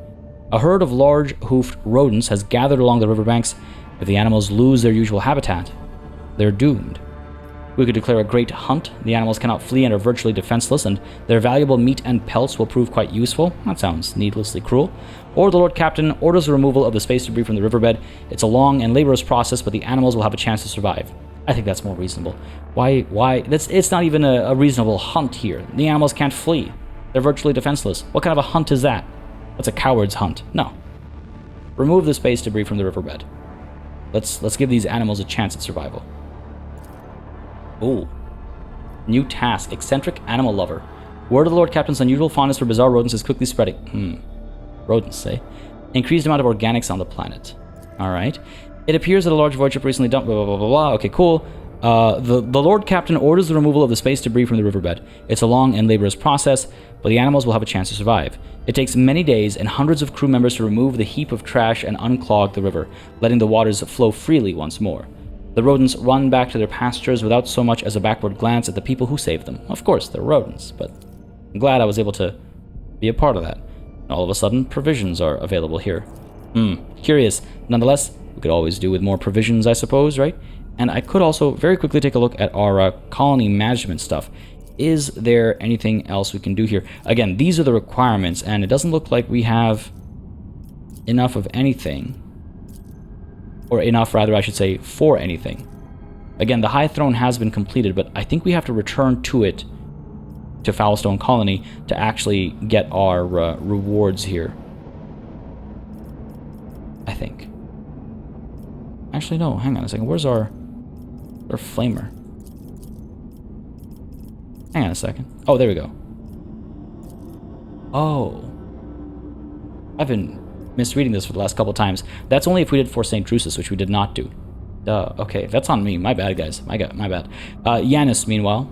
S1: A herd of large-hoofed rodents has gathered along the riverbanks. If the animals lose their usual habitat, they're doomed. We could declare a great hunt. The animals cannot flee and are virtually defenseless, and their valuable meat and pelts will prove quite useful. That sounds needlessly cruel. Or the Lord Captain orders the removal of the space debris from the riverbed. It's a long and laborious process, but the animals will have a chance to survive. I think that's more reasonable. Why? It's not even a reasonable hunt here. The animals can't flee. They're virtually defenseless. What kind of a hunt is that? That's a coward's hunt. No. Remove the space debris from the riverbed. Let's give these animals a chance at survival. Ooh. New task. Eccentric animal lover. Word of the Lord Captain's unusual fondness for bizarre rodents is quickly spreading. Rodents, eh? Increased amount of organics on the planet. Alright. It appears that a large void ship recently dumped... Blah, blah, blah, blah. Okay, cool. The Lord Captain orders the removal of the space debris from the riverbed. It's a long and laborious process, but the animals will have a chance to survive. It takes many days and hundreds of crew members to remove the heap of trash and unclog the river, letting the waters flow freely once more. The rodents run back to their pastures without so much as a backward glance at the people who saved them. Of course, they're rodents, but I'm glad I was able to be a part of that. And all of a sudden, provisions are available here. Curious. Nonetheless, we could always do with more provisions, I suppose, right? And I could also very quickly take a look at our colony management stuff. Is there anything else we can do here? Again, these are the requirements, and it doesn't look like we have enough of anything. Or enough, rather, I should say, for anything. Again, the High Throne has been completed, but I think we have to return to it, to Foulstone Colony, to actually get our rewards here. I think. Actually, no, hang on a second. Where's our flamer? Hang on a second. Oh, there we go. Oh. I've been misreading this for the last couple times. That's only if we did for St. Drusus, which we did not do. Duh. Okay, that's on me. My bad, guys. My bad. Yanis, meanwhile.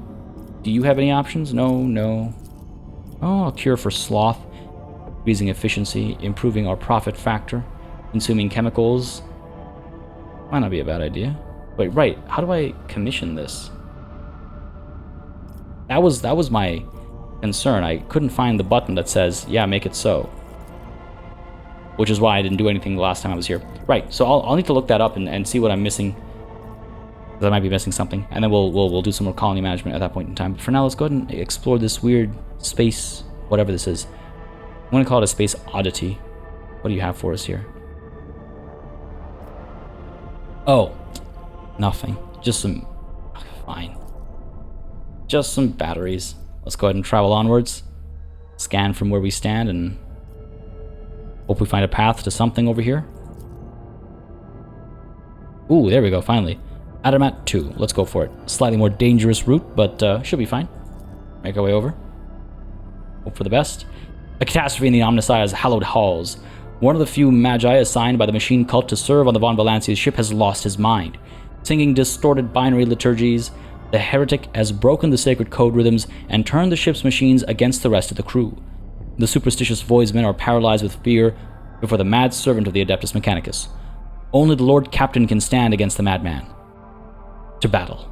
S1: Do you have any options? No. Oh, a cure for sloth. Increasing efficiency. Improving our profit factor. Consuming chemicals. Might not be a bad idea. Wait, right. How do I commission this? That was my concern. I couldn't find the button that says, yeah, make it so. Which is why I didn't do anything the last time I was here. Right, so I'll need to look that up and see what I'm missing because I might be missing something. And then we'll do some more colony management at that point in time. But for now, let's go ahead and explore this weird space, whatever this is. I'm going to call it a space oddity. What do you have for us here? Oh, nothing. Just some... Fine. Just some batteries. Let's go ahead and travel onwards. Scan from where we stand and hope we find a path to something over here. Ooh, there we go, finally. Adamat 2. Let's go for it. Slightly more dangerous route, but should be fine. Make our way over. Hope for the best. A catastrophe in the Omnissiah's hallowed halls. One of the few magi assigned by the machine cult to serve on the Von Valancia's ship has lost his mind. Singing distorted binary liturgies, the heretic has broken the sacred code rhythms and turned the ship's machines against the rest of the crew. The superstitious voidsmen are paralyzed with fear before the mad servant of the Adeptus Mechanicus. Only the Lord Captain can stand against the madman. To battle.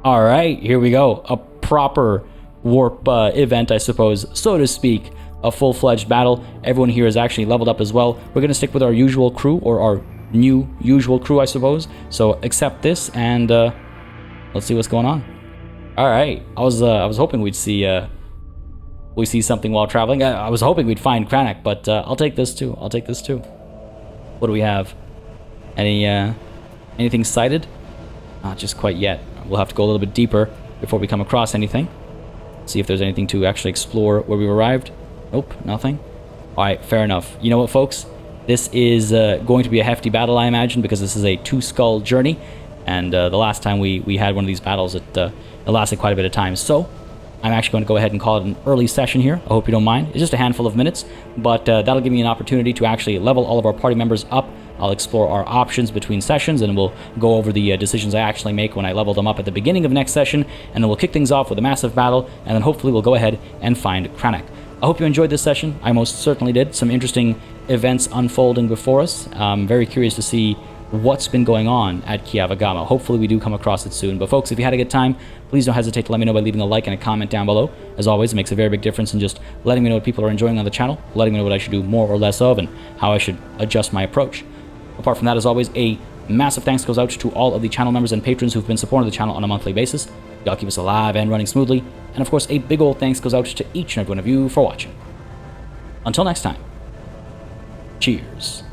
S1: Alright, here we go. A proper warp event, I suppose, so to speak. A full-fledged battle. Everyone here is actually leveled up as well. We're going to stick with our usual crew, or our new usual crew, I suppose. So accept this, and let's see what's going on. Alright, I was hoping we'd see something while traveling. I was hoping we'd find Kranach, but I'll take this too. What do we have? Anything sighted? Not just quite yet. We'll have to go a little bit deeper before we come across anything. See if there's anything to actually explore where we've arrived. Nope, nothing. Alright, fair enough. You know what, folks? This is going to be a hefty battle, I imagine, because this is a two-skull journey. And the last time we had one of these battles, it lasted quite a bit of time. So, I'm actually going to go ahead and call it an early session here. I hope you don't mind. It's just a handful of minutes, but that'll give me an opportunity to actually level all of our party members up. I'll explore our options between sessions, and we'll go over the decisions I actually make when I level them up at the beginning of next session, and then we'll kick things off with a massive battle, and then hopefully we'll go ahead and find Kranach. I hope you enjoyed this session. I most certainly did. Some interesting events unfolding before us. I'm very curious to see what's been going on at Kiavagama. Hopefully we do come across it soon. But folks, if you had a good time, please don't hesitate to let me know by leaving a like and a comment down below. As always, it makes a very big difference in just letting me know what people are enjoying on the channel, letting me know what I should do more or less of, and how I should adjust my approach. Apart from that, as always, a massive thanks goes out to all of the channel members and patrons who've been supporting the channel on a monthly basis. Y'all keep us alive and running smoothly. And of course, a big old thanks goes out to each and every one of you for watching. Until next time, cheers.